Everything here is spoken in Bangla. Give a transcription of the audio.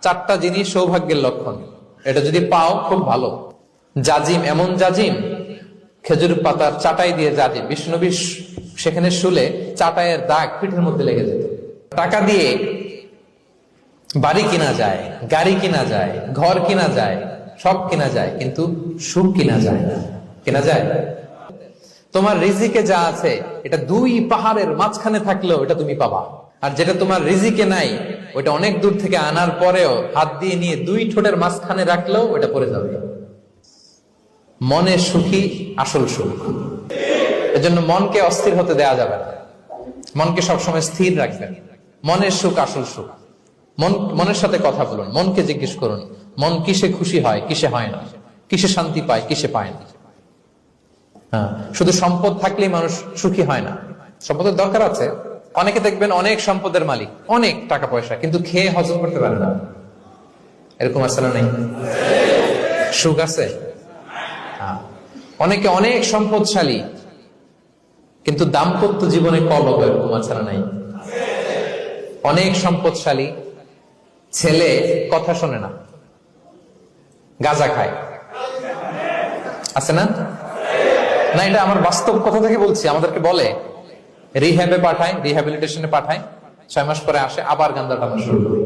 চারটা জিনিস সৌভাগ্যের লক্ষণ, এটা যদি পাও খুব ভালো। জাজিম, এমন জাজিম, খেজুর পাতার চাটাই দিয়ে জাজিম, বিষ্ণুনবী সেখানে শুলে চাটাইয়ের দাগ পিঠের মধ্যে লেগে যেত। টাকা দিয়ে বাড়ি কিনা যায়, গাড়ি কিনা যায়, ঘর কিনা যায়, সব কিনা যায়, কিন্তু সুখ কিনা যায় না। কিনা যায়? তোমার রিজিকে যা আছে এটা দুই পাহাড়ের মাঝখানে থাকলেও এটা তুমি পাবা। আর যেটা তোমার রিজিকে নাই ওটা অনেক দূর থেকে আনার পরেও হাত দিয়ে নিয়ে দুই ঠোঁটের মাঝখানে রাখলেও ওটা পড়ে যাবে। মনে সুখী আসল সুখ। এজন্য মনকে অস্থির হতে দেয়া যাবে না, মনকে সবসময় স্থির রাখবেন। মনের সুখ আসল সুখ। মনের সাথে কথা বলুন, মনকে জিজ্ঞেস করুন মন কিসে খুশি হয়, কিসে হয় না, কিসে শান্তি পায়, কিসে পায় না। শুধু সম্পদ থাকলেই মানুষ সুখী হয় না, সম্পদের দরকার আছে। অনেকে দেখবেন অনেক সম্পদের মালিক, অনেক টাকা পয়সা, কিন্তু খেয়ে হজম করতে পারে না। এরকম আছে না? নেই? সুখ আছে? অনেকে অনেক সম্পদশালী, কিন্তু দাম্পত্য জীবনে কলহ। এরকম আছে না? নাই? অনেক সম্পদশালী ছেলে কথা শোনে না, গাঁজা খায়। আছে না? না, এটা আমার বাস্তব কথা থেকে বলছি। আমাদেরকে বলে রিহ্যাবে পাঠায়, রিহ্যাবিলিটেশনে পাঠায়, 6 মাস পরে আসে আবার গাঁজা টানা শুরু করে।